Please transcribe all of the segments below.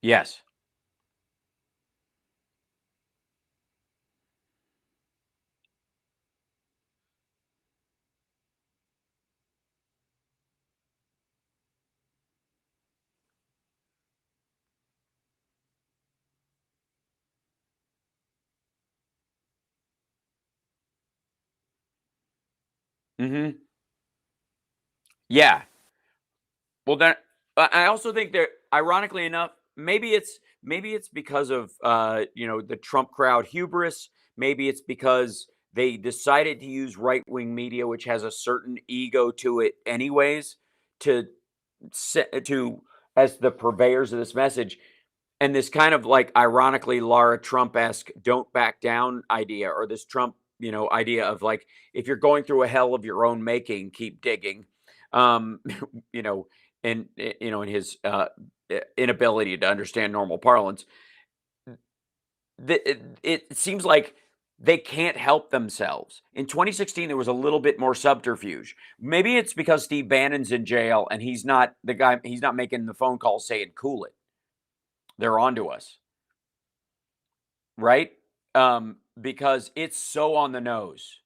Yes. Mm-hmm. Yeah. Well, then I also think that, ironically enough, maybe it's because of the Trump crowd hubris. Maybe it's because they decided to use right wing media, which has a certain ego to it, anyways, to to as the purveyors of this message, and this kind of like ironically Lara Trump-esque "don't back down" idea, or this Trump idea of like, if you're going through a hell of your own making, keep digging. um you know and in his inability to understand normal parlance, it seems like they can't help themselves. In 2016, there was a little bit more subterfuge. Maybe it's because Steve Bannon's in jail and he's not the guy, he's not making the phone call saying, "Cool it, they're on to us." Right? Because it's so on the nose.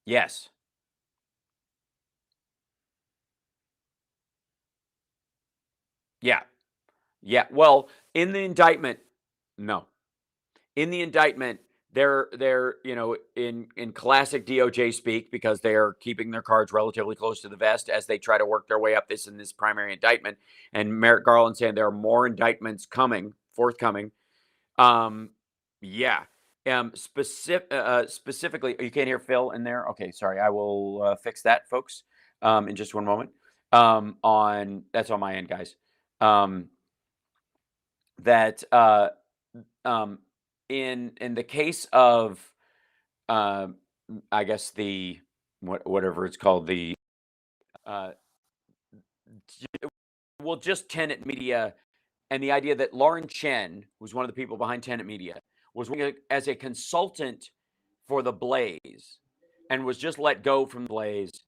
Yes. Yeah. Yeah. Well, in the indictment, no. In the indictment, they're in classic DOJ speak, because they are keeping their cards relatively close to the vest as they try to work their way up this in this primary indictment. And Merrick Garland saying there are more indictments forthcoming. Um, yeah. Specifically, you can't hear Phil in there. Okay, sorry. I will fix that, folks. In just one moment. On That's on my end, guys. Um, that um, in the case of, uh, I guess the whatever it's called, the uh, well, just Tenet Media, and the idea that Lauren Chen, who's one of the people behind Tenet Media, was working as a consultant for the Blaze, and was just let go from Blaze,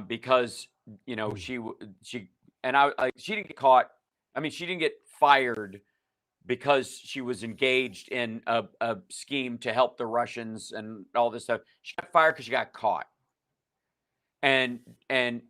because she and she didn't get caught. I mean, she didn't get fired because she was engaged in a scheme to help the Russians and all this stuff. She got fired because she got caught. And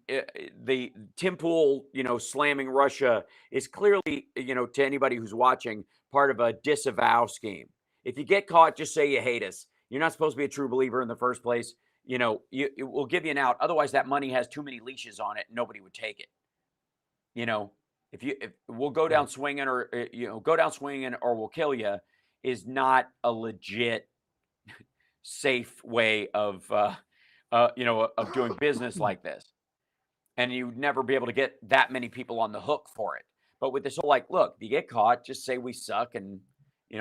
the Tim Pool, slamming Russia is clearly, to anybody who's watching, part of a disavow scheme. If you get caught, just say you hate us. You're not supposed to be a true believer in the first place. It will give you an out. Otherwise, that money has too many leashes on it. Nobody would take it. You know, if we'll go down swinging, or go down swinging, or we'll kill you, is not a legit, safe way of of doing business like this. And you'd never be able to get that many people on the hook for it. But with this whole, like, look, if you get caught, just say we suck, and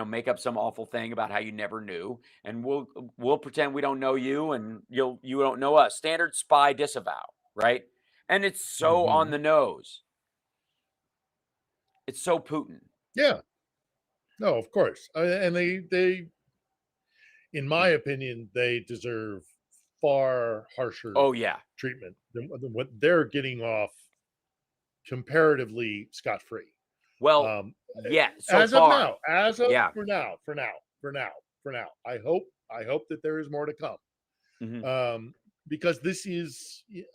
make up some awful thing about how you never knew, and we'll pretend we don't know you, and you don't know us. Standard spy disavow, right? And it's so on the nose. It's so Putin. Yeah. No, of course. And they, in my opinion, they deserve far harsher Oh yeah. treatment than what they're getting off comparatively scot free. Well, yeah. So as far, of now, yeah. for now, I hope that there is more to come. Mm-hmm. Because this is, you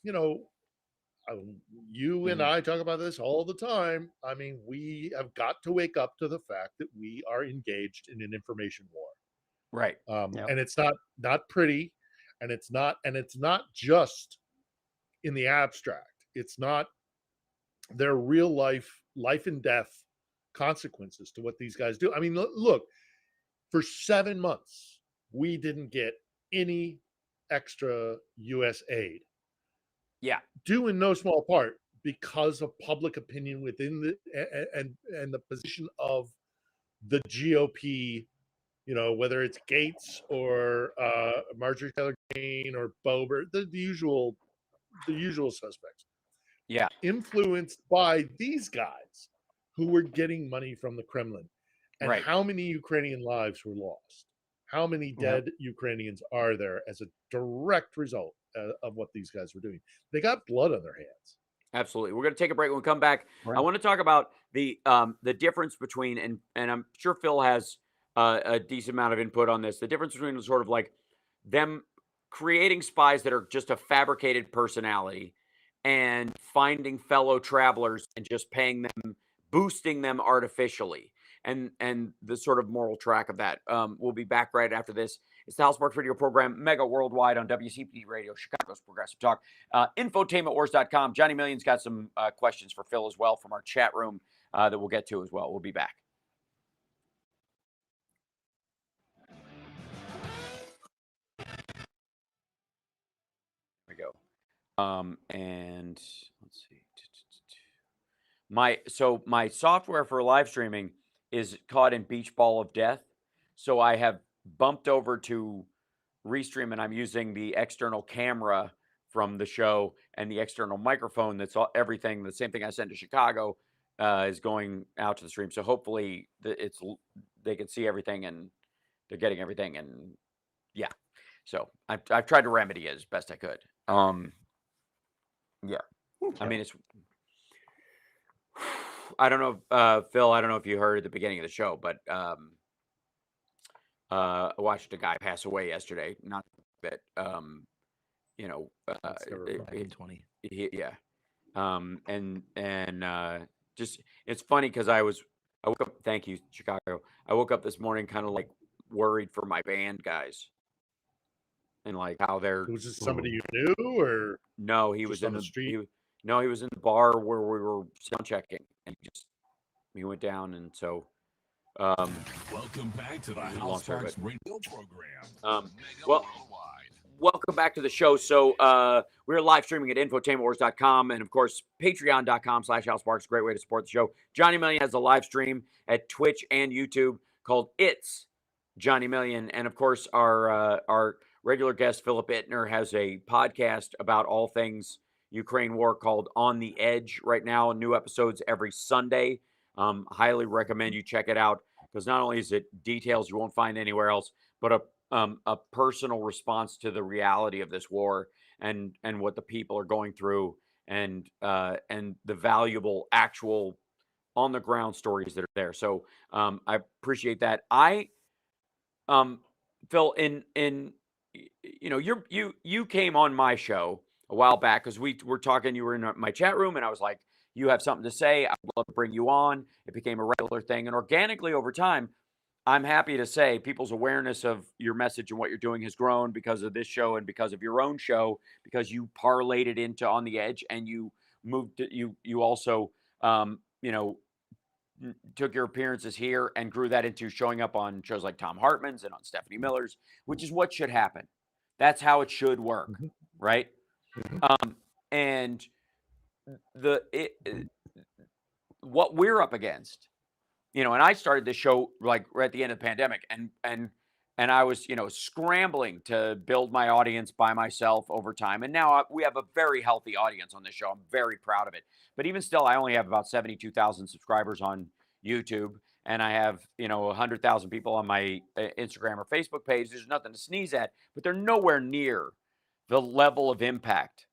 know, you and I talk about this all the time. I mean, we have got to wake up to the fact that we are engaged in an information war, right? And it's not pretty, and it's not just in the abstract. It's not. There are real life and death consequences to what these guys do. I mean, look, for 7 months, we didn't get any extra U.S. aid. Yeah. Due in no small part because of public opinion within the and the position of the GOP, whether it's Gates or Marjorie Taylor Greene or Boebert, the usual suspects. Yeah. Influenced by these guys who were getting money from the Kremlin. And right. how many Ukrainian lives were lost? How many dead Ukrainians are there as a direct result of what these guys were doing? They got blood on their hands. Absolutely. We're going to take a break. When we come back, Right. I want to talk about the difference between, and I'm sure Phil has a decent amount of input on this, the difference between sort of like them creating spies that are just a fabricated personality and finding fellow travelers and just paying them, boosting them artificially, and the sort of moral track of that. We'll be back right after this. It's the House Sparks Radio program, Mega Worldwide on WCPT Radio, Chicago's Progressive Talk. Infotainmentwars.com. Johnny Million's got some questions for Phil as well from our chat room that we'll get to as well. We'll be back. There we go. And let's see. My software for live streaming is caught in beach ball of death. So I have bumped over to Restream, and I'm using the external camera from the show and the external microphone. That's all, everything. The same thing I sent to Chicago is going out to the stream. So hopefully they can see everything and they're getting everything. And yeah, so I've tried to remedy it as best I could. Yeah, I mean, it's, I don't know, Phil, I don't know if you heard at the beginning of the show, but I watched a guy pass away yesterday. Not that, you know, in 20. yeah. Just, it's funny because I woke up, thank you, Chicago. I woke up this morning kind of like worried for my band guys and like how they're. Was this somebody you knew, or no? He was in the street. No, he was in the bar where we were sound checking, and he went down, and so. Welcome back to the House Sparks Radio program. Well, welcome back to the show. So we're live streaming at infotainmentwars.com and, of course, patreon.com/HouseSparks. Great way to support the show. Johnny Million has a live stream at Twitch and YouTube called It's Johnny Million. And, of course, our regular guest, Philip Ittner, has a podcast about all things Ukraine war called On the Edge right now. New episodes every Sunday. Highly recommend you check it out because not only is it details you won't find anywhere else, but a personal response to the reality of this war and what the people are going through and the valuable actual on the ground stories that are there. So I appreciate that. Phil, you know, you came on my show a while back because we were talking. You were in my chat room, and I was like, you have something to say. I'd love to bring you on. It became a regular thing. And organically over time, I'm happy to say people's awareness of your message and what you're doing has grown because of this show and because of your own show, because you parlayed it into On the Edge and you moved to, you also, you know, took your appearances here and grew that into showing up on shows like Tom Hartman's and on Stephanie Miller's, which is what should happen. That's how it should work. Right. And what we're up against, you know, and I started this show like right at the end of the pandemic, and I was, you know, scrambling to build my audience by myself over time, and now we have a very healthy audience on this show. I'm very proud of it. But even still, I only have about 72,000 subscribers on YouTube, and I have, you know, 100,000 people on my Instagram or Facebook page. There's nothing to sneeze at, but they're nowhere near the level of impact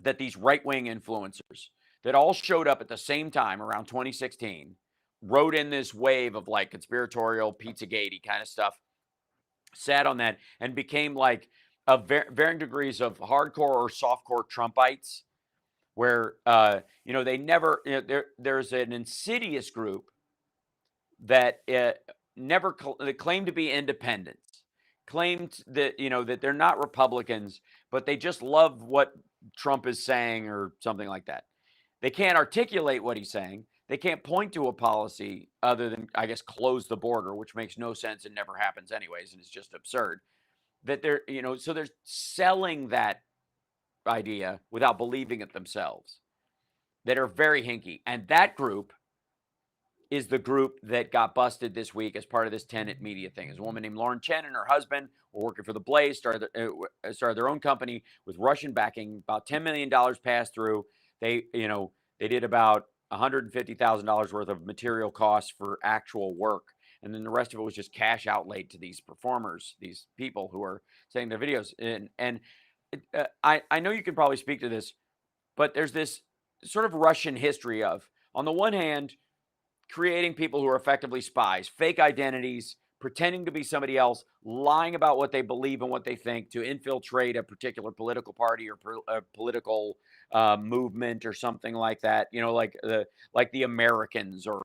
that these right-wing influencers that all showed up at the same time around 2016, rode in this wave of like conspiratorial Pizzagate kind of stuff, sat on that and became like varying degrees of hardcore or softcore Trumpites, where, you know, they never, you know, there's an insidious group that they claim to be independents, claimed that, you know, that they're not Republicans, but they just love what Trump is saying or something like that. They can't articulate what he's saying. They can't point to a policy other than, I guess, close the border, which makes no sense and never happens anyways, and it's just absurd. That they're, you know, so they're selling that idea without believing it themselves, that are very hinky. And that group is the group that got busted this week as part of this Tenet Media thing. Is a woman named Lauren Chen and her husband were working for the Blaze, started their own company with Russian backing, about $10 million passed through. They, you know, they did about $150,000 worth of material costs for actual work. and then the rest of it was just cash outlaid to these performers, these people who are saying their videos. And I know you can probably speak to this, but there's this sort of Russian history of, on the one hand, creating people who are effectively spies, fake identities, pretending to be somebody else, lying about what they believe and what they think to infiltrate a particular political party or a political movement or something like that. Like the Americans, or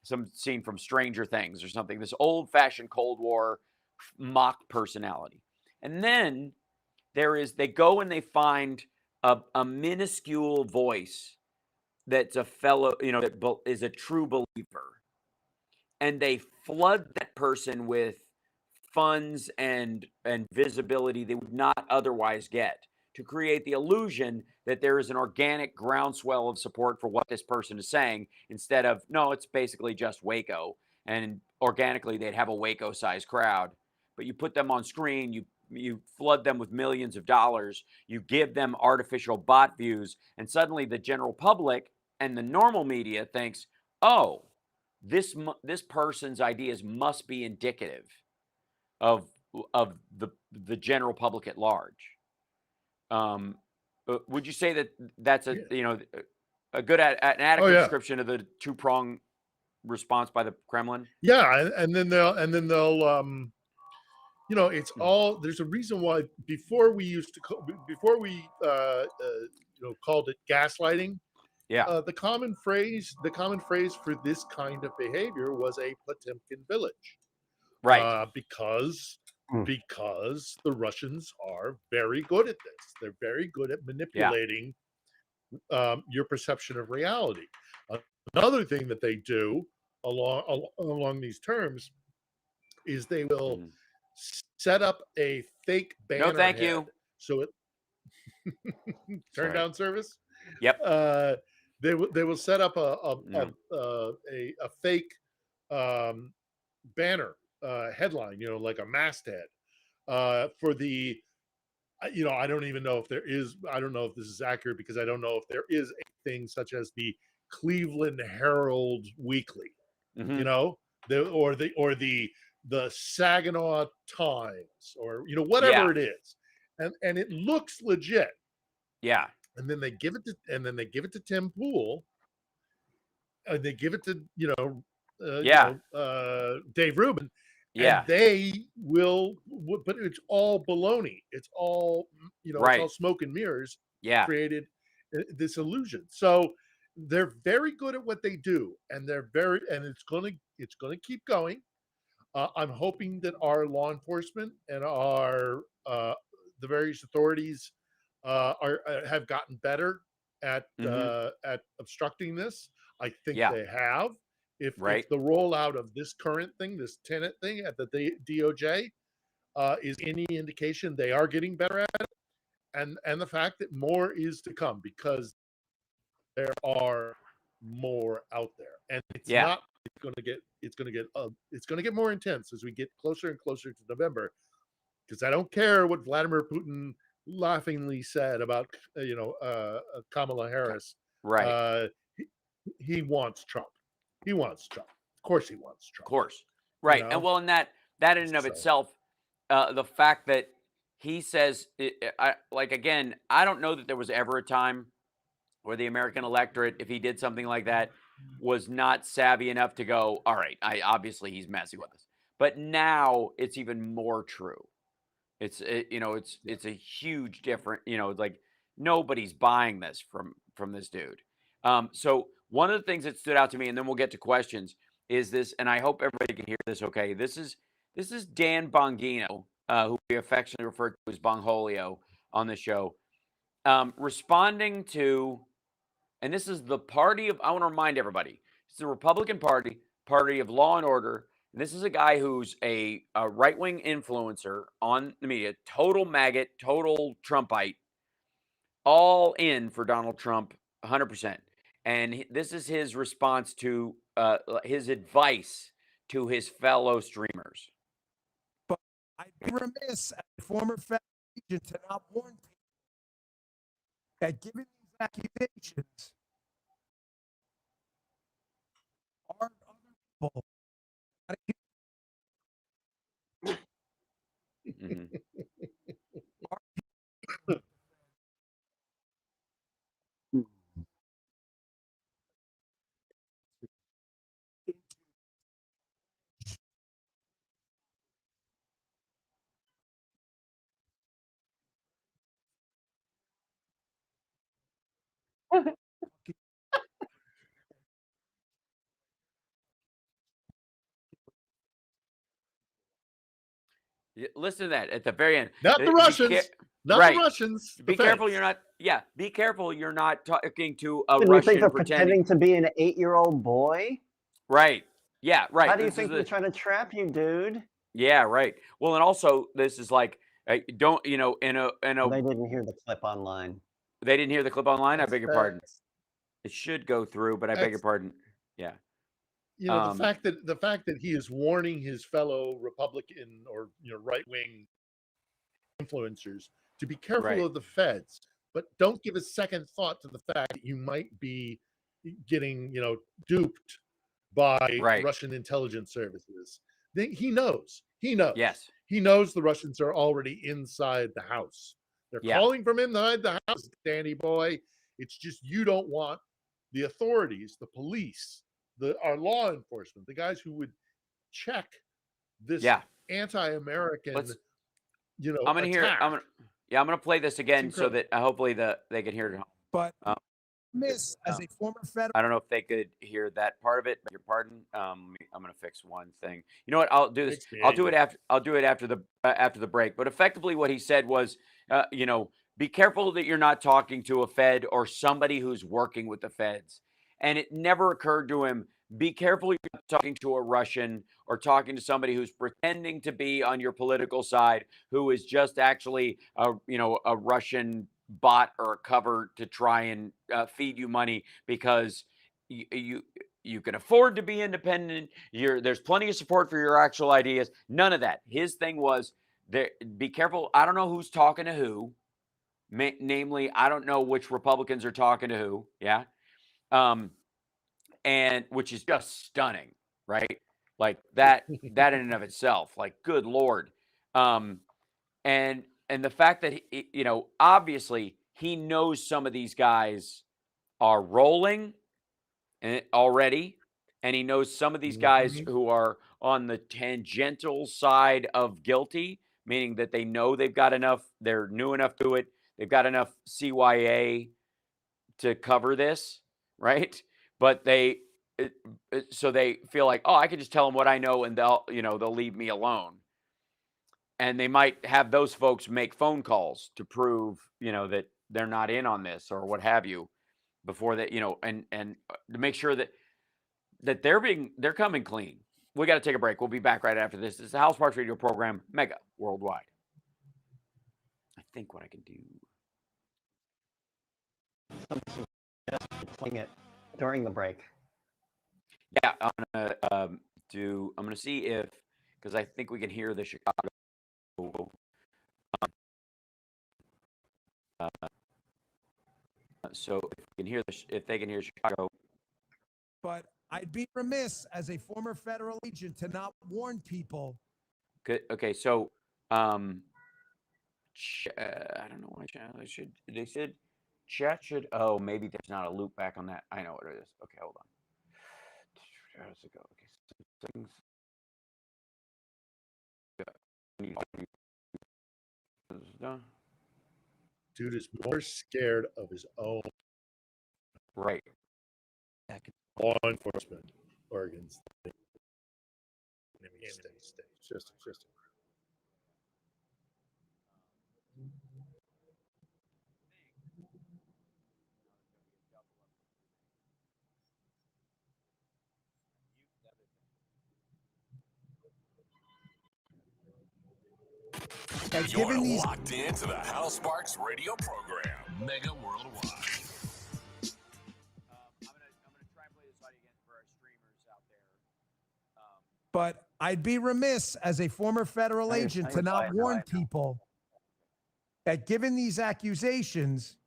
some scene from Stranger Things or something. This old-fashioned Cold War mock personality, and then they go and they find a minuscule voice that's a fellow, that is a true believer, and they flood that person with funds and visibility they would not otherwise get, to create the illusion that there is an organic groundswell of support for what this person is saying, instead of, no, it's basically just Waco, and organically they'd have a Waco-sized crowd. But you put them on screen, you flood them with millions of dollars, you give them artificial bot views, and suddenly the general public and the normal media thinks, oh, this person's ideas must be indicative of the general public at large. Would you say that that's a good an adequate description of the two-prong response by the Kremlin? Yeah, and then they'll it's all, there's a reason why before we called it gaslighting. Yeah. The common phrase for this kind of behavior was a Potemkin village. Right. Because the Russians are very good at this. They're very good at manipulating your perception of reality. Another thing that they do along these terms is they will set up a fake banner. No, thank you. So it turn down service. Yep. They will set up a fake banner headline, like a masthead for the. I don't even know if there is. I don't know if this is accurate, because I don't know if there is a thing such as the Cleveland Herald Weekly, or the Saginaw Times, or whatever it is, and it looks legit. Yeah. And then they give it to Tim Pool, and they give it to Dave Rubin. Yeah. And they will, but it's all baloney. It's all it's all smoke and mirrors. Yeah. Created this illusion. So they're very good at what they do, and it's going to keep going. I'm hoping that our law enforcement and our the various authorities have gotten better at obstructing this. I think they have. If the rollout of this current thing, this tenant thing at the DOJ is any indication, they are getting better at it, and the fact that more is to come, because there are more out there, and it's going to get more intense as we get closer and closer to November. Because I don't care what Vladimir Putin laughingly said about Kamala Harris. Right. He wants Trump. He wants Trump. Of course he wants Trump. Of course. Right. And well, in that in and of itself, the fact that he says, again, I don't know that there was ever a time where the American electorate, if he did something like that, was not savvy enough to go, all right, obviously he's messing with us. But now it's even more true. It's a huge different, like nobody's buying this from this dude. So one of the things that stood out to me, and then we'll get to questions, is this, and I hope everybody can hear this okay. This is Dan Bongino, who we affectionately refer to as Bongholio on the show, responding to, and this is the party of, I want to remind everybody, it's the Republican Party, party of law and order. And this is a guy who's a right-wing influencer on the media, total maggot, total Trumpite, all in for Donald Trump, 100%. And this is his response to his advice to his fellow streamers. But I'd be remiss as a former federal agent to not warn people that given these accusations, are other people Mhm. Listen to that at the very end. Not the Be Russians. Not right. the Russians. The Be careful feds. you're not. Yeah. Be careful you're not talking to a And you think Russian they're pretending. pretending to be an 8-year-old boy? Right. Yeah. Right. How do you This is think they're trying to trap you, dude? Yeah. Right. Well, and also this is like don't in a They didn't hear the clip online. they didn't hear the clip online. I That's beg your pardon. facts. It should go through, but I beg your That's- pardon. Yeah. You know, the fact that he is warning his fellow Republican or right wing influencers to be careful Right. of the feds, but don't give a second thought to the fact that you might be getting duped by Right. Russian intelligence services. He knows. He knows. Yes. He knows the Russians are already inside the house. They're Yeah. calling from inside the house, Danny boy. It's just you don't want the authorities, the police, our law enforcement, the guys who would check this Yeah. anti-American, Let's- I'm I'm gonna play this again so that hopefully they can hear it. But Um, miss as a former federal. I don't know if they could hear that part of it. But your pardon. I'm gonna fix one thing. You know what? I'll do this. Fix me I'll do it angry. after the break. But effectively, what he said was, be careful that you're not talking to a Fed or somebody who's working with the Feds. And it never occurred to him. Be careful you're not talking to a Russian or talking to somebody who's pretending to be on your political side, who is just actually a Russian bot or a cover to try and feed you money because you can afford to be independent. There's plenty of support for your actual ideas. None of that. His thing was be careful. I don't know who's talking to who. Namely, I don't know which Republicans are talking to who. Yeah. And which is just stunning, right? Like that in and of itself, like good Lord. And the fact that obviously he knows some of these guys are rolling already, and he knows some of these guys who are on the tangential side of guilty, meaning that they know they've got enough, they're new enough to it, they've got enough CYA to cover this, right? But so they feel like, oh, I can just tell them what I know, and they'll leave me alone. And they might have those folks make phone calls to prove, that they're not in on this or what have you, before that, and to make sure that they're coming clean. We got to take a break. We'll be back right after this. This is the House Parks Radio program, Mega Worldwide. I think what I can do. Playing it during the break. Yeah, I'm gonna see if, because I think we can hear the Chicago. So if they can hear Chicago. But I'd be remiss as a former federal agent to not warn people. Okay, so I don't know why they said chat should. Oh, maybe there's not a loop back on that. I know what it is. Okay, hold on. How does it go? Okay, settings. Dude is more scared of his own Right. law enforcement organs than any state. Just You're locked into the House Sparks radio program, Mega Worldwide. I'm gonna try and play this audio again for our streamers out there. But I'd be remiss as a former federal agent to not warn people that given these accusations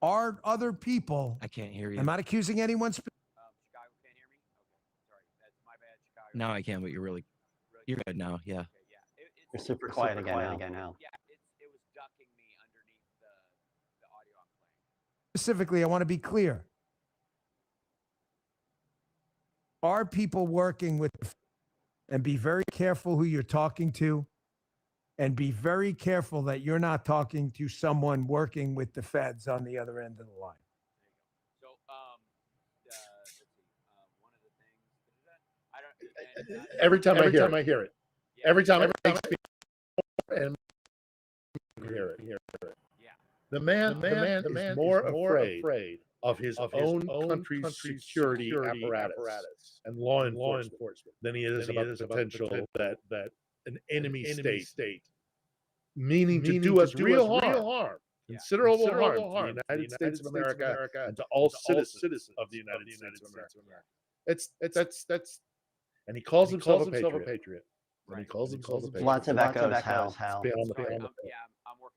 are other people. I can't hear you. I'm not accusing anyone. Chicago can't hear me. Okay, sorry, that's my bad. Chicago. Now I can, but you're really You're good now. Yeah. Okay, yeah. You're super quiet again now. Yeah, it was ducking me underneath the audio I'm playing. Specifically, I want to be clear. Are people working with, and be very careful who you're talking to, and be very careful that you're not talking to someone working with the feds on the other end of the line. So, let's see. One of the things I don't. Every time I hear it. Yeah, Every time it makes me and hear it. yeah. The man is more afraid of his own country's security apparatus and law enforcement than he is about the potential that an enemy state, meaning to do us real harm, considerable harm to the United States of America and to all citizens of the United States of America. That's and he calls himself a patriot. And he calls himself a patriot. Lots of echoes, Hal. Sorry, I'm working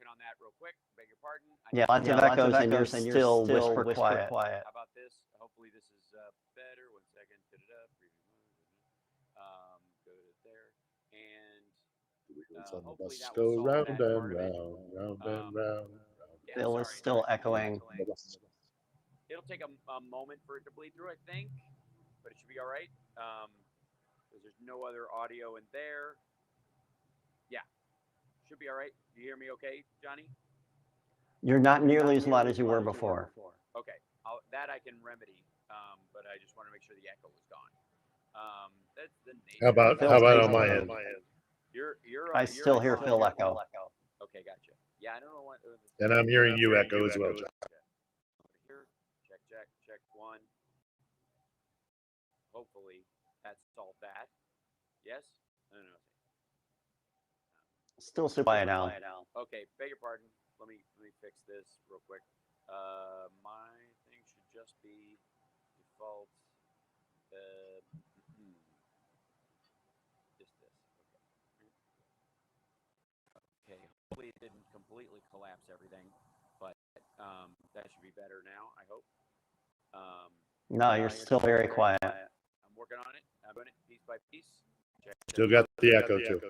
on that real quick. Beg your pardon. Yeah, lots of echoes, and you're still whisper quiet. How about this? Hopefully this is better. 1 second. Preview mode. Go to there. And hopefully that will solve round that and part of it. round. Yeah, Still is still echoing. It'll take a moment for it to bleed through, I think, but it should be all right. Because there's no other audio in there. Yeah, should be all right. You hear me okay, Johnny? You're not nearly as loud as you were before. Okay, that I can remedy, but I just want to make sure the echo was gone. That's the nature. How about on my end? I still hear Phil echo. Okay, gotcha. Yeah, I don't know what. And I'm hearing you echo as well, John. Here, check one. Hopefully that solved that. Yes? I don't know. Still super quiet now. Okay, beg your pardon. Let me fix this real quick. My thing should just be default. Just this. Okay. Okay. Hopefully it didn't completely collapse everything, but that should be better now. I hope. No, you're still very quiet. I'm working on it. I'm doing it piece by piece. Still got the echo too.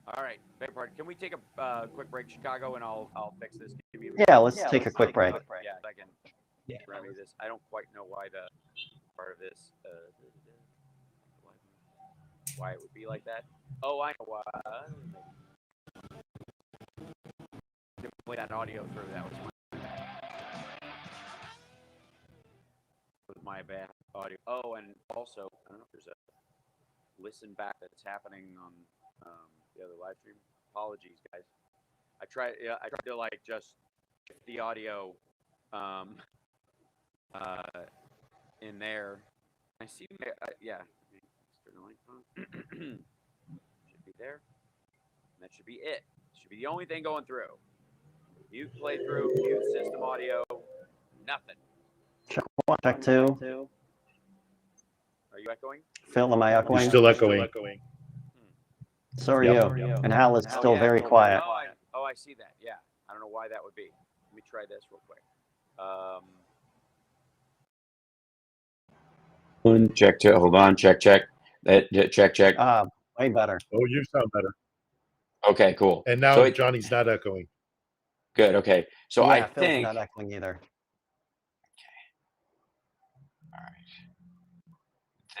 All right, beg your pardon. Can we take a quick break, Chicago, and I'll fix this? Yeah, let's take a quick break. Yeah, I can remedy this. I don't quite know why the part of this, why it would be like that. Oh, I know why. Play that audio through. That was my bad audio. Oh, and also, I don't know if there's a listen back that's happening on the other live stream. Apologies, guys. I tried to like just get the audio in there. I see. Yeah. Should be there. And that should be it. Should be the only thing going through. Mute playthrough, mute system audio, nothing. Check 1, check 2. Are you echoing? Phil, am I echoing? You're still echoing. So are you. And Hal is still very quiet. Oh, I see that. Yeah. I don't know why that would be. Let me try this real quick. Check. Hold on. Check. Check. Way better. Oh, you sound better. Okay, cool. And now Johnny's not echoing. Good. Okay. So yeah, I Phil's think not echoing either. All right.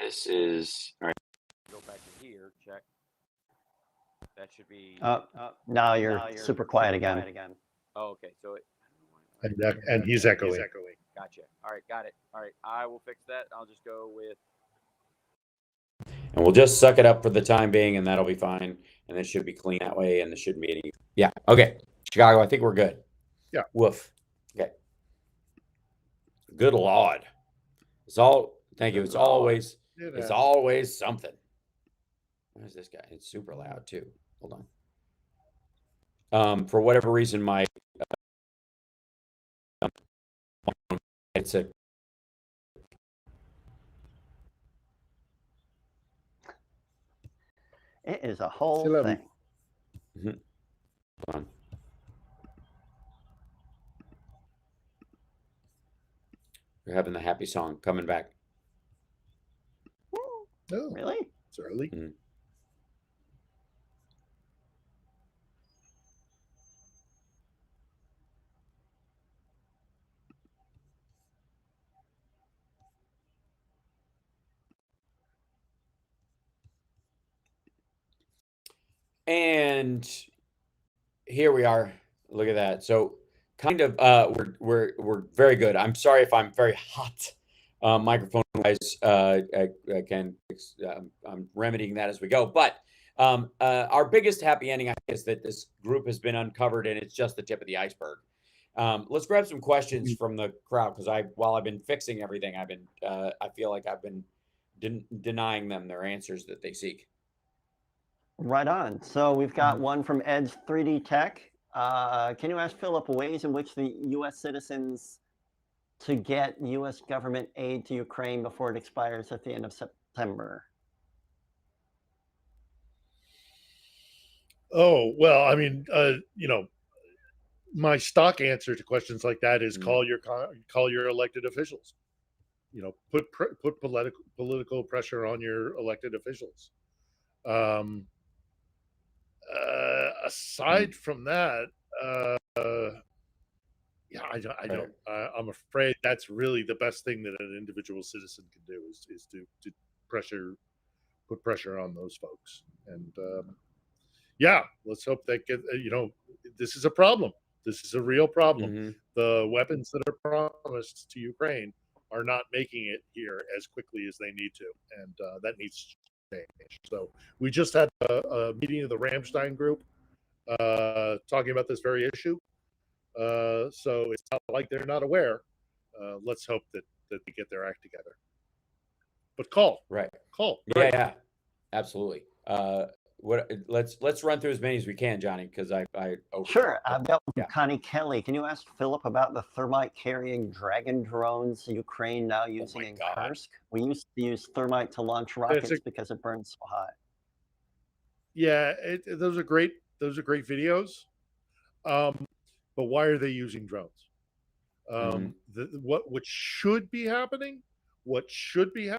This is all right. Go back to here. Check. That should be. Now you're super quiet again. Oh, okay. So And he's echoing. Gotcha. All right. Got it. All right. I will fix that. I'll just go with. And we'll just suck it up for the time being, and that'll be fine. And it should be clean that way, and there shouldn't be any. Yeah. Okay. Chicago, I think we're good. Yeah. Woof. Okay. Good Lord. It's all. Thank you. It's always. It's always something. What is this guy? It's super loud too. Hold on. For whatever reason, my. It's a. It is a whole thing. Mm-hmm. Hold on. We're having the happy song coming back. Oh, Really? it's early. Mm-hmm. And here we are. Look at that. So kind of we're very good. I'm sorry if I'm very hot microphone wise. I can I'm remedying that as we go. But our biggest happy ending, I think, is that this group has been uncovered, and it's just the tip of the iceberg. Let's grab some questions from the crowd, because while I've been fixing everything, I feel like I've been denying them their answers that they seek. Right on. So we've got one from Edge 3D Tech. Can you ask Philip ways in which the U.S. citizens to get U.S. government aid to Ukraine before it expires at the end of September? Oh, well, I mean, my stock answer to questions like that is call your elected officials. Put political pressure on your elected officials. Aside from that, I'm afraid that's really the best thing that an individual citizen can do is to put pressure on those folks. And let's hope that this is a problem. This is a real problem. The weapons that are promised to Ukraine are not making it here as quickly as they need to, and that needs to change. So we just had a meeting of the Ramstein group talking about this very issue. So it's not like they're not aware. Let's hope that they get their act together. But call. Yeah, absolutely. Let's run through as many as we can, Johnny, because Sure. I've got Connie Kelly. Can you ask Philip about the thermite carrying Dragon drones Ukraine now using in Kursk? We used to use thermite to launch rockets because it burns so hot. Yeah, those are great. Those are great videos. But why are they using drones? What should be happening? What should be happening?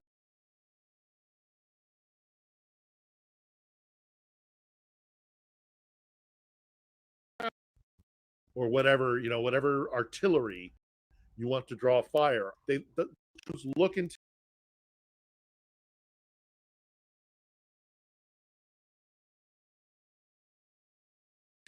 Or whatever, whatever artillery you want to draw fire. They look into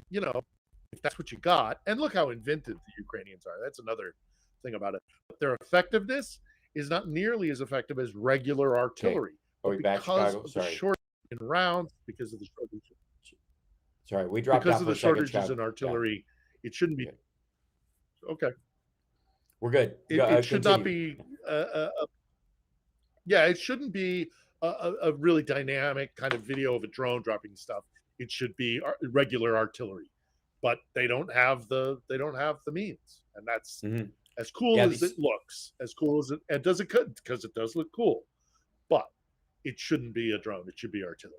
if that's what you got. And look how inventive the Ukrainians are. That's another thing about it. But their effectiveness is not nearly as effective as regular artillery. Because of the shortage in rounds, because of the shortage. Sorry, we dropped because out of for the a second, shortages in artillery. It shouldn't be okay. We're good. It should not be. It shouldn't be a really dynamic kind of video of a drone dropping stuff. It should be regular artillery, but they don't have the means, and that's as cool as it looks, as cool as it does it because it does look cool, but it shouldn't be a drone. It should be artillery.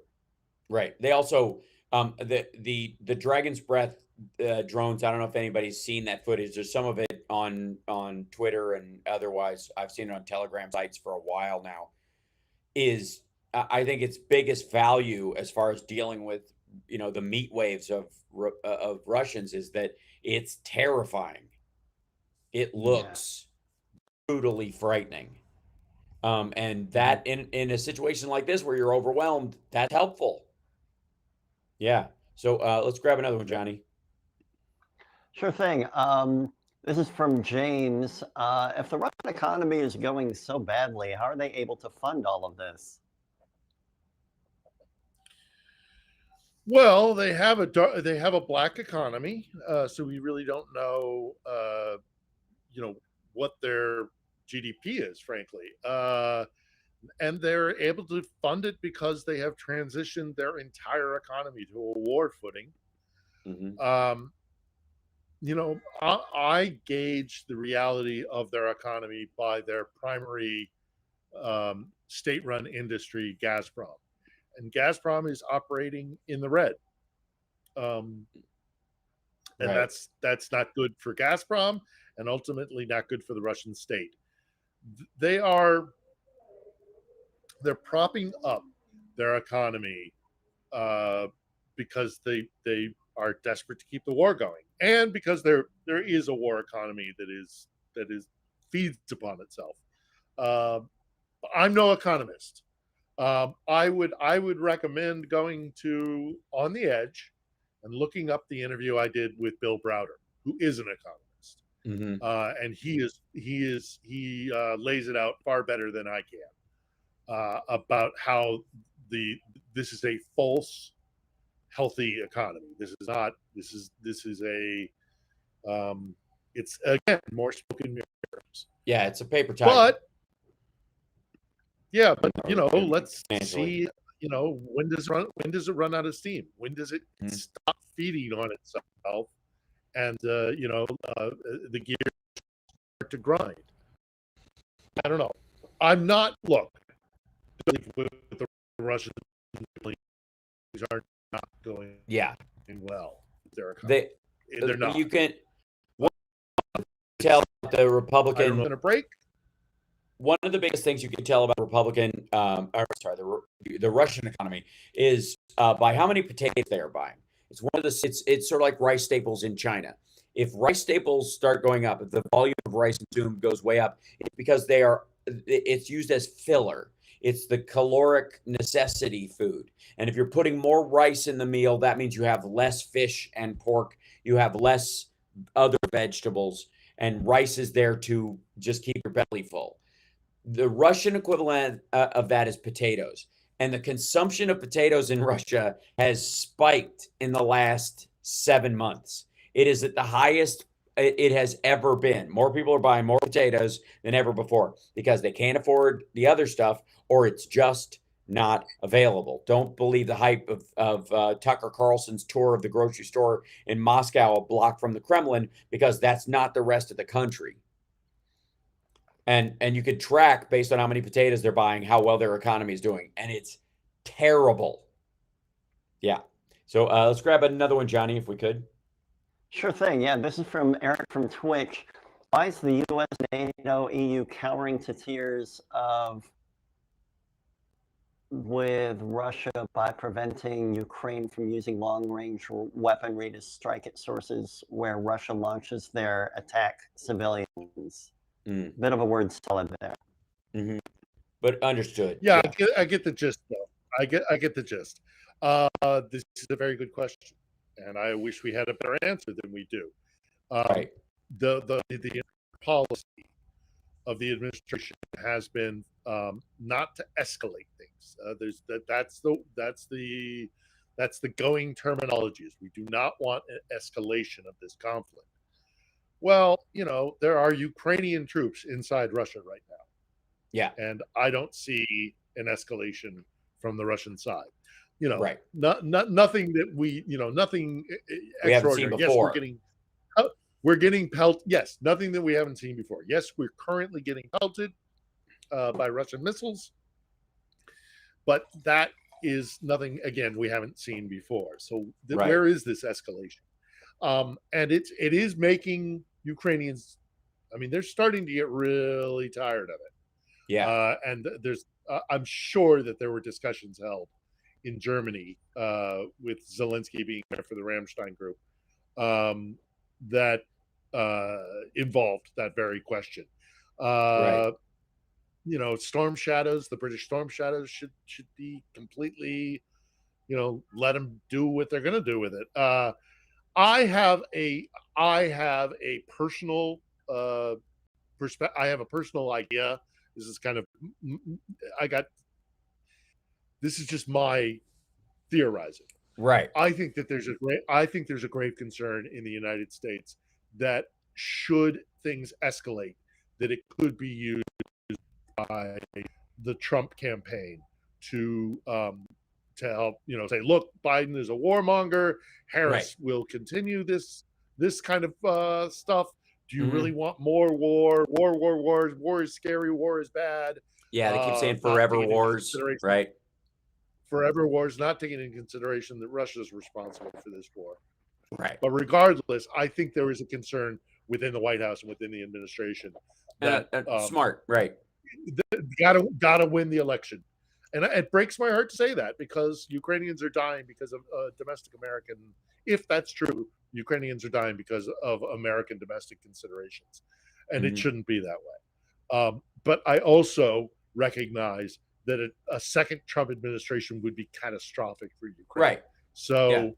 Right. They also the Dragon's Breath drones. I don't know if anybody's seen that footage. There's some of it on Twitter and otherwise. I've seen it on Telegram sites for a while now. I think its biggest value as far as dealing with the meat waves of Russians is that it's terrifying. It looks brutally frightening. And that in a situation like this where you're overwhelmed, that's helpful. Yeah. So let's grab another one, Johnny. Sure thing. This is from James. If the Russian economy is going so badly, how are they able to fund all of this? Well, they have a black economy, so we really don't know, what their GDP is, frankly. And they're able to fund it because they have transitioned their entire economy to a war footing. I gauge the reality of their economy by their primary state-run industry, Gazprom. And Gazprom is operating in the red. And that's not good for Gazprom and ultimately not good for the Russian state. They're propping up their economy because they are desperate to keep the war going, and because there is a war economy that feeds upon itself. I'm no economist, I would recommend going to On the Edge and looking up the interview I did with Bill Browder, who is an economist, and he lays it out far better than I can about how this is a false healthy economy. This is not. This is a. It's again more smoke and mirrors. Yeah, it's a paper tiger. But yeah, but let's see. When does it run out of steam? When does it stop feeding on itself? And the gears start to grind. I don't know. I'm not. Look, with the Russians are not going. Yeah. Well, they're not. You can tell the Republican. Going to break. One of the biggest things you can tell about the Russian economy is by how many potatoes they are buying. It's it's sort of like rice staples in China. If rice staples start going up, if the volume of rice consumed goes way up, it's because it's used as filler. It's the caloric necessity food. And if you're putting more rice in the meal, that means you have less fish and pork. You have less other vegetables. And rice is there to just keep your belly full. The Russian equivalent of that is potatoes. And the consumption of potatoes in Russia has spiked in the last 7 months. It is at the highest it has ever been. More people are buying more potatoes than ever before because they can't afford the other stuff, or it's just not available. Don't believe the hype of Tucker Carlson's tour of the grocery store in Moscow, a block from the Kremlin, because that's not the rest of the country. And you could track based on how many potatoes they're buying, how well their economy is doing. And it's terrible. Yeah. So let's grab another one, Johnny, if we could. Sure thing. Yeah, this is from Eric from Twitch. Why is the U.S., NATO, EU cowering to tears with Russia by preventing Ukraine from using long-range weaponry to strike at sources where Russia launches their attack civilians? Bit of a word salad there. But understood. Yeah. I get the gist, though. I get the gist. This is a very good question, and I wish we had a better answer than we do. Right. The policy of the administration has been not to escalate things. That's the going terminology. Is we do not want an escalation of this conflict. Well, there are Ukrainian troops inside Russia right now. Yeah. And I don't see an escalation from the Russian side. Right. Nothing that nothing we haven't seen before. Yes, we're getting pelted. Yes, nothing that we haven't seen before. Yes, we're currently getting pelted by Russian missiles, but that is nothing, again, we haven't seen before. So where is this escalation? And it is making Ukrainians, they're starting to get really tired of it. Yeah. And there's, I'm sure that there were discussions held in Germany with Zelensky being there for the Ramstein group that involved that very question. Right. Storm Shadows, the British Storm Shadows should be completely, let them do what they're going to do with it. I have a personal perspective. I have a personal idea. This is kind of, this is just my theorizing. Right. I think there's a grave concern in the United States that should things escalate, that it could be used by the Trump campaign to help, say, look, Biden is a warmonger. Harris will continue this kind of stuff. Do you really want more war? War is scary. War is bad. Yeah, they keep saying forever wars, right? Forever wars, not taking into consideration that Russia is responsible for this war. Right. But regardless, I think there is a concern within the White House and within the administration that smart, right? Gotta win the election. And it breaks my heart to say that, because Ukrainians are dying because of domestic American. If that's true, Ukrainians are dying because of American domestic considerations, and it shouldn't be that way. But I also recognize that a second Trump administration would be catastrophic for Ukraine. Right. So, Yeah.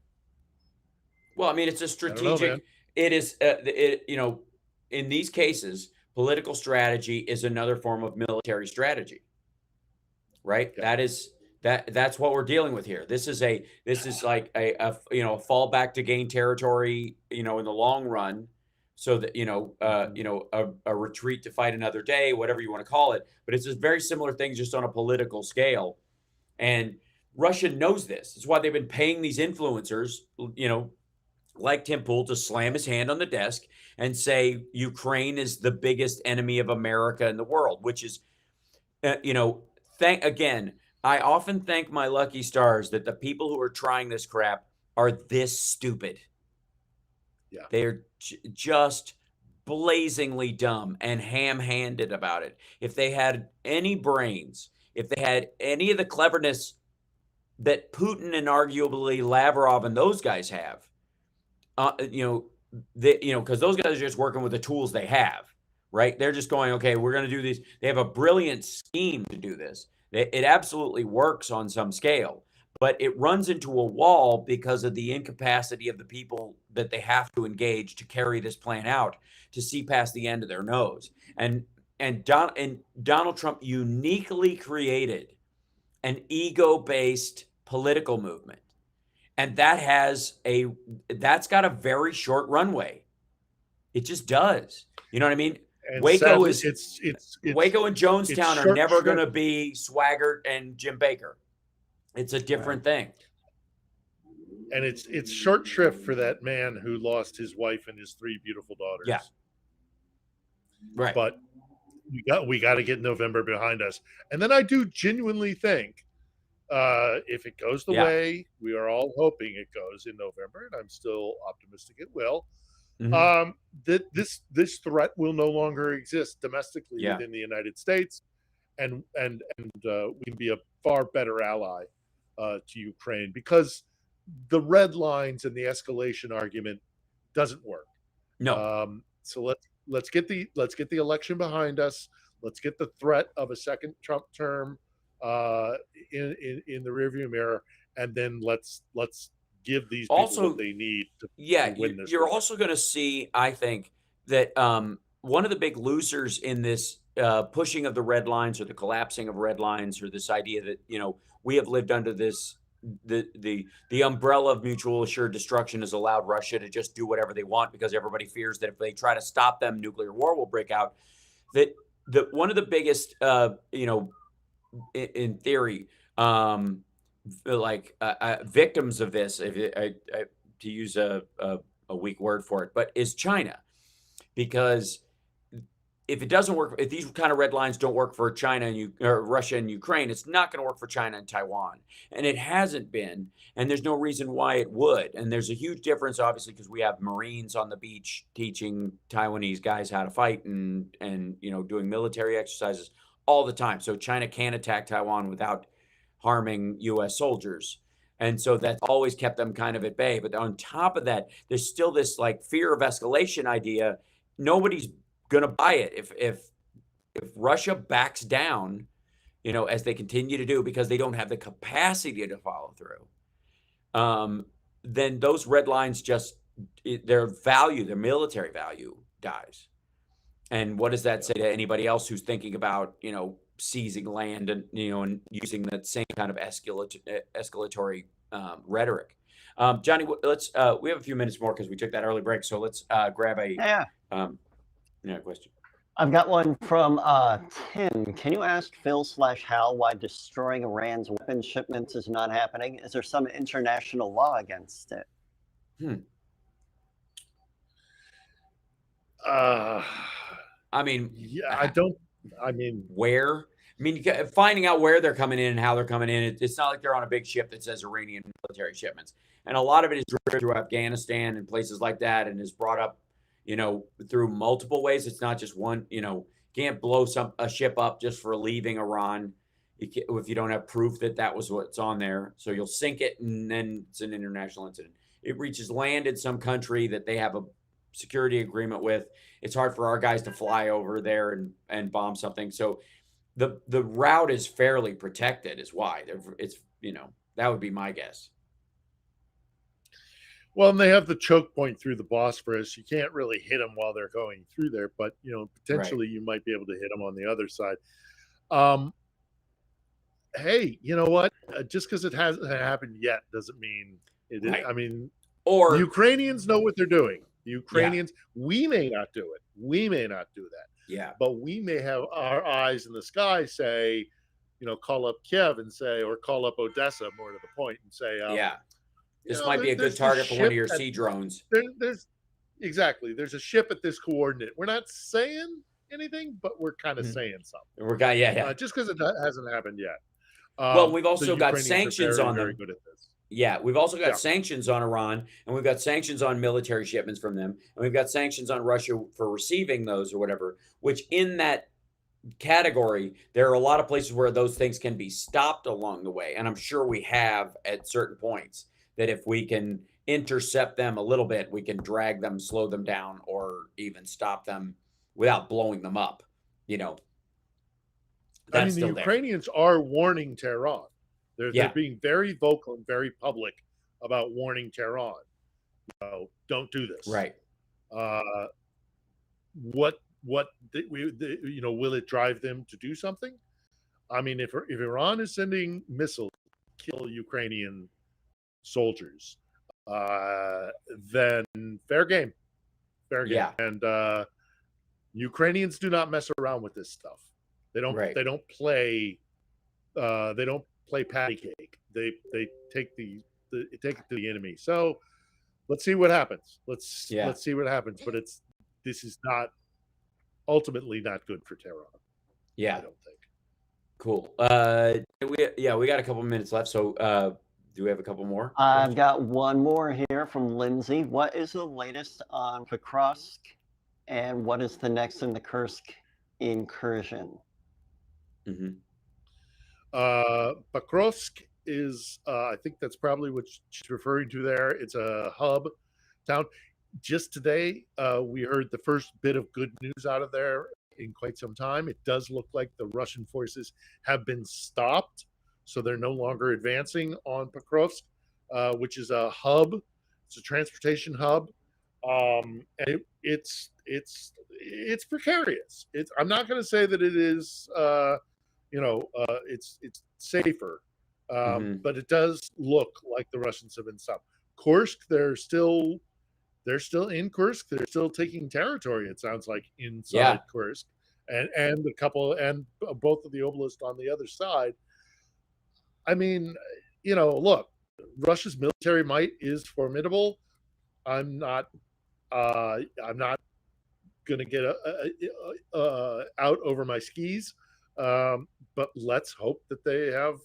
Well, I mean, it's a strategic. It is, in these cases, political strategy is another form of military strategy. Right. Yeah. That's what we're dealing with here. This is like a fallback to gain territory, in the long run, so that a retreat to fight another day, whatever you want to call it. But it's a very similar thing, just on a political scale. And Russia knows this. It's why they've been paying these influencers, like Tim Pool, to slam his hand on the desk and say Ukraine is the biggest enemy of America in the world, which is, I often thank my lucky stars that the people who are trying this crap are this stupid. Yeah. They're just blazingly dumb and ham-handed about it. If they had any brains, if they had any of the cleverness that Putin and arguably Lavrov and those guys have, because those guys are just working with the tools they have, right? They're just going, okay, we're going to do these. They have a brilliant scheme to do this. It absolutely works on some scale, but it runs into a wall because of the incapacity of the people that they have to engage to carry this plan out, to see past the end of their nose. And Donald Trump uniquely created an ego-based political movement. And that's got a very short runway. It just does. You know what I mean? And Waco sadly, Waco and Jonestown are never going to shrift. be Swaggart and Jim Baker. It's a different thing. And it's short shrift for that man who lost his wife and his 3 beautiful daughters. Yeah. Right. But we got to get November behind us. And then I do genuinely think, if it goes the way we are all hoping it goes in November, and I'm still optimistic it will, that this threat will no longer exist domestically within the United States, and we can be a far better ally to Ukraine, because the red lines and the escalation argument doesn't work. No. So let's get the election behind us. Let's get the threat of a second Trump term in the rearview mirror, and then let's give these people what they need to win this. You're also going to see, I think, that one of the big losers in this pushing of the red lines, or the collapsing of red lines, or this idea that we have lived under this the umbrella of mutual assured destruction has allowed Russia to just do whatever they want, because everybody fears that if they try to stop them, nuclear war will break out. That one of the biggest in theory, victims of this, to use a weak word for it, but is China. Because if it doesn't work, if these kind of red lines don't work for China or Russia and Ukraine, it's not going to work for China and Taiwan. And it hasn't been, and there's no reason why it would. And there's a huge difference, obviously, because we have Marines on the beach teaching Taiwanese guys how to fight and doing military exercises all the time. So China can't attack Taiwan without harming U.S. soldiers. And so that's always kept them kind of at bay. But on top of that, there's still this fear of escalation idea. Nobody's going to buy it. If Russia backs down, as they continue to do, because they don't have the capacity to follow through, then those red lines their military value dies. And what does that say to anybody else who's thinking about, seizing land and, and using that same kind of escalatory rhetoric? Johnny, let's we have a few minutes more because we took that early break. So let's grab a question. I've got one from Tim. Can you ask Phil/Hal why destroying Iran's weapons shipments is not happening? Is there some international law against it? Finding out where they're coming in and how they're coming in, it's not like they're on a big ship that says Iranian military shipments. And a lot of it is driven through Afghanistan and places like that, and is brought up, through multiple ways. It's not just one, can't blow a ship up just for leaving Iran if you don't have proof that was what's on there. So you'll sink it, and then it's an international incident. It reaches land in some country that they have a security agreement with. It's hard for our guys to fly over there and bomb something. So the route is fairly protected is why. It's, that would be my guess. Well, and they have the choke point through the Bosphorus. You can't really hit them while they're going through there, but potentially you might be able to hit them on the other side. Hey, you know what? Just because it hasn't happened yet doesn't mean it is. Right. I mean, Or the Ukrainians know what they're doing. The Ukrainians, we may not do it. We may not do that. yeah, But we may have our eyes in the sky say, call up Kiev and say, or call up Odessa, more to the point, and say, yeah. This you know, might be a there's good target this for one of ship your that- sea drones. there's a ship at this coordinate. We're not saying anything, but we're kind of saying something. We're got yeah. Just because it hasn't happened yet. Well, we've the also got Ukrainians are sanctions very, on very them. good at this. Yeah, we've also got Yeah. sanctions on Iran, and we've got sanctions on military shipments from them, and we've got sanctions on Russia for receiving those or whatever, which in that category, there are a lot of places where those things can be stopped along the way. And I'm sure we have at certain points that if we can intercept them a little bit, we can drag them, slow them down, or even stop them without blowing them up. That's the still there. Ukrainians are warning Tehran. They're Yeah. being very vocal and very public about warning Tehran. Don't do this. Right. Will it drive them to do something? I mean, if Iran is sending missiles to kill Ukrainian soldiers, then fair game. Yeah. And Ukrainians do not mess around with this stuff. They don't. Right. They don't play. They don't play patty cake. They take take it to the enemy. So let's see what happens. Let's see what happens. But this is not ultimately not good for Tehran. Yeah. I don't think. Cool. We got a couple minutes left. So do we have a couple more? I've got one more here from Lindsay. What is the latest on Pokrovsk, and what is the next in the Kursk incursion? Mm-hmm. Pokrovsk is, I think that's probably what she's referring to there. It's a hub town. Just today, we heard the first bit of good news out of there in quite some time. It does look like the Russian forces have been stopped, so they're no longer advancing on Pokrovsk, which is a hub. It's a transportation hub, and it's precarious. I'm not going to say that it is. It's safer, but it does look like the Russians have been stopped. Kursk, they're still in Kursk. They're still taking territory. It sounds like inside Kursk, and both of the oblasts on the other side. I mean, look, Russia's military might is formidable. I'm not going to get out over my skis. But let's hope that they have.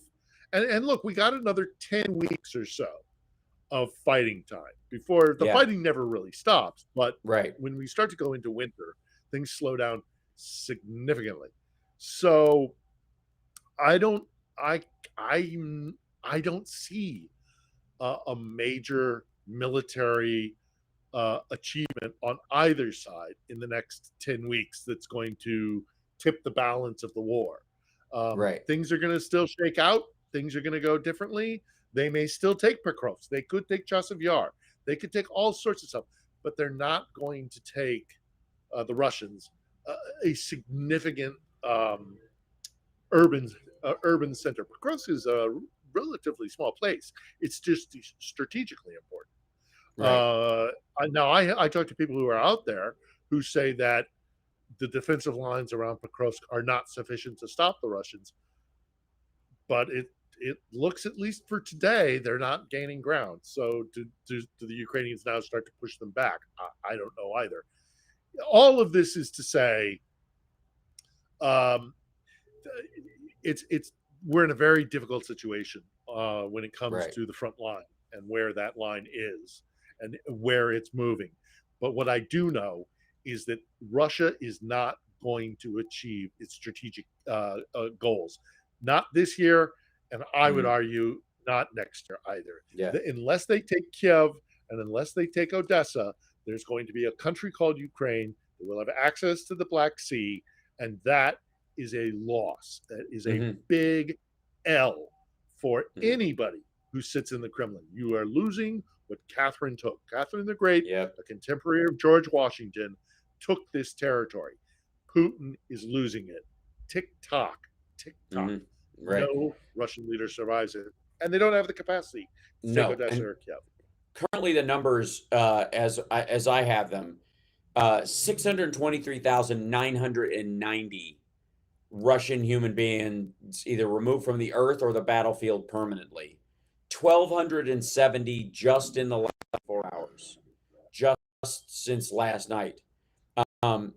And look, we got another 10 weeks or so of fighting time before the fighting never really stops. But when we start to go into winter, things slow down significantly. So I don't see a major military achievement on either side in the next 10 weeks that's going to tip the balance of the war. Things are going to still shake out. Things are going to go differently. They may still take Pokrovsk. They could take Chasiv Yar. They could take all sorts of stuff, but they're not going to take the Russians a significant urban center. Pokrovsk is a relatively small place. It's just strategically important. Now, I talk to people who are out there who say that the defensive lines around Pokrovsk are not sufficient to stop the Russians, but it looks, at least for today, they're not gaining ground. So do the Ukrainians now start to push them back? I don't know either. All of this is to say, we're in a very difficult situation when it comes to the front line and where that line is and where it's moving. But what I do know is that Russia is not going to achieve its strategic goals. Not this year, and I would argue not next year either. Unless they take Kiev and unless they take Odessa, there's going to be a country called Ukraine that will have access to the Black Sea, and that is a loss. That is a Mhm. big L for Mhm. anybody who sits in the Kremlin. You are losing what Catherine took. Catherine the Great, Yep. a contemporary of George Washington, took this territory. Putin is losing it. Tick tock, tick tock. Mhm. Right. No Russian leader survives it, and they don't have the capacity to take No. Odessa And or Kiev. currently, the numbers, as I have them, 623,990 Russian human beings either removed from the earth or the battlefield permanently. 1,270 just in the last 4 hours, just since last night. Um,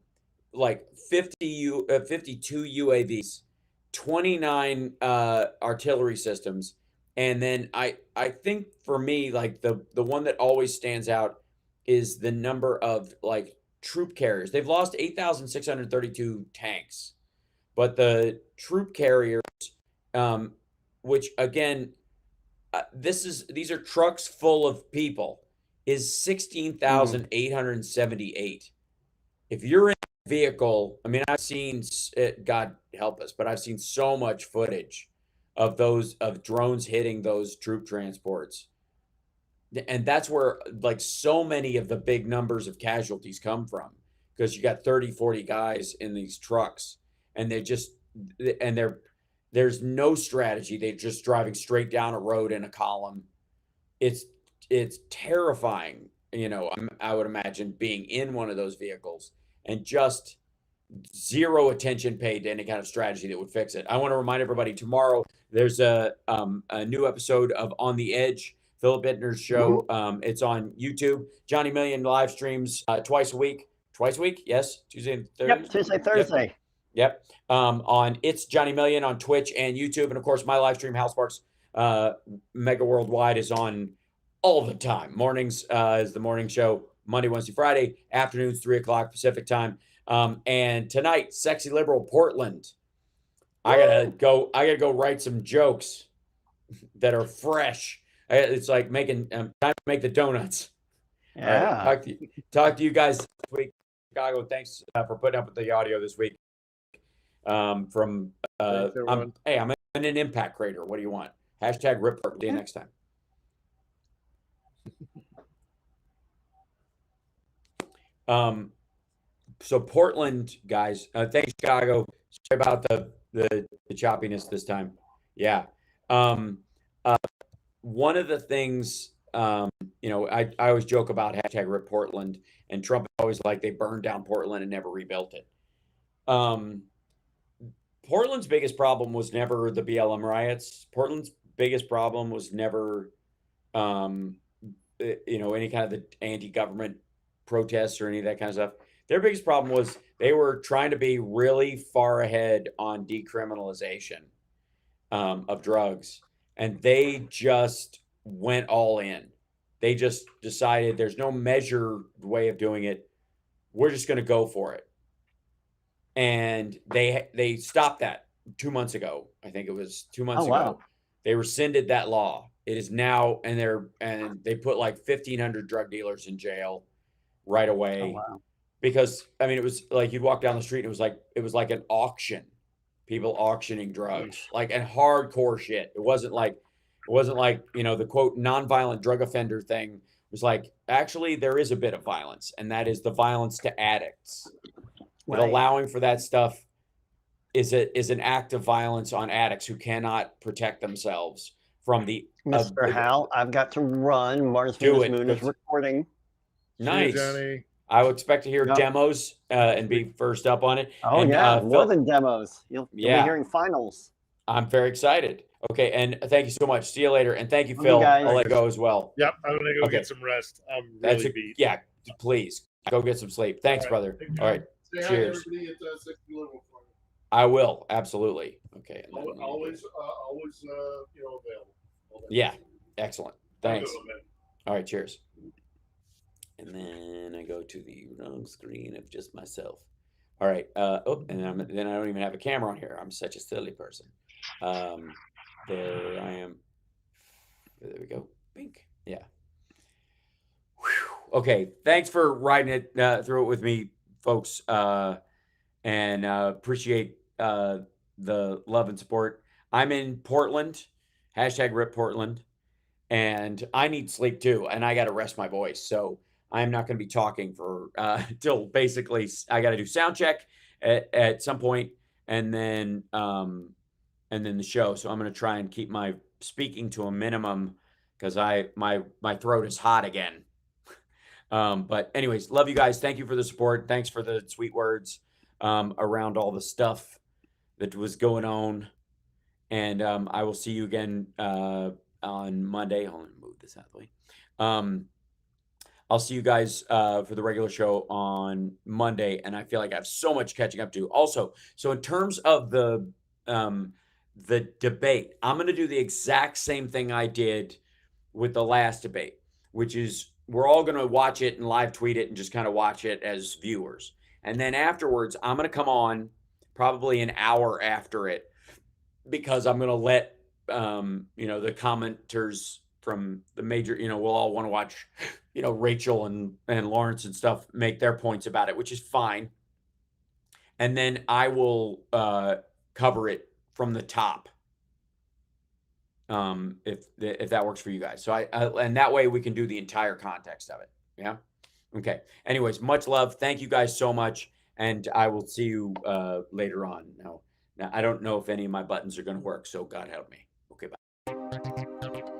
like 52 UAVs, 29 artillery systems, and then I think for me, like the one that always stands out is the number of like troop carriers. They've lost 8,632 tanks, but the troop carriers, um, which again, these are trucks full of people, is 16,878. If you're in a vehicle, I mean, I've seen it, God help us, but I've seen so much footage of drones hitting those troop transports. And that's where like so many of the big numbers of casualties come from, because you got 30, 40 guys in these trucks, and there's no strategy. They're just driving straight down a road in a column. It's terrifying, I would imagine, being in one of those vehicles and just zero attention paid to any kind of strategy that would fix it. I want to remind everybody, tomorrow there's a new episode of On the Edge, Philip Bittner's show. It's on YouTube. Johnny Million live streams twice a week. Twice a week? Yes. Tuesday and Thursday? Yep, Tuesday, Thursday. Yep. On It's Johnny Million on Twitch and YouTube. And of course, my live stream, Hal Sparks Megaworldwide, is on all the time. Mornings is the morning show, Monday, Wednesday, Friday. Afternoons, 3 o'clock Pacific time. And tonight, Sexy Liberal Portland. I gotta go write some jokes that are fresh. It's like making time to make the donuts. Yeah. All right, talk to you guys this week, Chicago. Thanks for putting up with the audio this week. Thanks, everyone. I'm in an impact crater. What do you want? Hashtag rip. See you next time. So Portland, guys, thanks, Chicago. Sorry about the choppiness this time. Yeah. One of the things, I always joke about hashtag rip Portland, and Trump always like they burned down Portland and never rebuilt it. Portland's biggest problem was never the BLM riots. Portland's biggest problem was never, any kind of the anti-government protests or any of that kind of stuff. Their biggest problem was they were trying to be really far ahead on decriminalization of drugs, and they just went all in. They just decided there's no measured way of doing it. We're just going to go for it. And they stopped that 2 months ago. I think it was 2 months ago. Wow. They rescinded that law. It is now, and they put like 1,500 drug dealers in jail right away. Oh, wow. Because I mean, it was like you'd walk down the street and it was like an auction, people auctioning drugs, like, and hardcore shit. It wasn't like the quote nonviolent drug offender thing. It was like, actually there is a bit of violence, and that is the violence to addicts. But allowing for that stuff is an act of violence on addicts who cannot protect themselves from the Mr. Hal, I've got to run. Mars Moon is recording. Nice. Johnny. I would expect to hear demos and be first up on it. Oh, and, more than demos. You'll be hearing finals. I'm very excited. Okay, and thank you so much. See you later. And thank you, Phil. I'll let you go as well. Yep, I'm going to go get some rest. I'm really beat. Yeah, please. Go get some sleep. Thanks, brother. All right. Say Cheers. Hi to everybody at 6 Liberal for me. I will. Absolutely. Okay. Always available. Yeah. Excellent. Thanks. All right. Cheers. And then I go to the wrong screen of just myself. All right. And then I don't even have a camera on here. I'm such a silly person. There I am. There we go. Pink. Yeah. Whew. Okay. Thanks for riding it through it with me, folks. And appreciate the love and support. I'm in Portland, #RIP Portland, and I need sleep too, and I got to rest my voice. So I'm not going to be talking for till basically I got to do sound check at some point, and then the show. So I'm going to try and keep my speaking to a minimum because my throat is hot again. But anyways, love you guys. Thank you for the support. Thanks for the sweet words around all the stuff that was going on. And I will see you again on Monday. Hold on, move this out of the way. I'll see you guys for the regular show on Monday, and I feel like I have so much catching up to. Also, so in terms of the debate, I'm going to do the exact same thing I did with the last debate, which is we're all going to watch it and live tweet it and just kind of watch it as viewers. And then afterwards, I'm going to come on probably an hour after it because I'm going to let the commenters from the major, we'll all want to watch, Rachel and Lawrence and stuff make their points about it, which is fine. And then I will cover it from the top, if that works for you guys. So and that way we can do the entire context of it. Yeah. Okay. Anyways, much love. Thank you guys so much, and I will see you later on. Now I don't know if any of my buttons are going to work, so God help me. Okay, bye.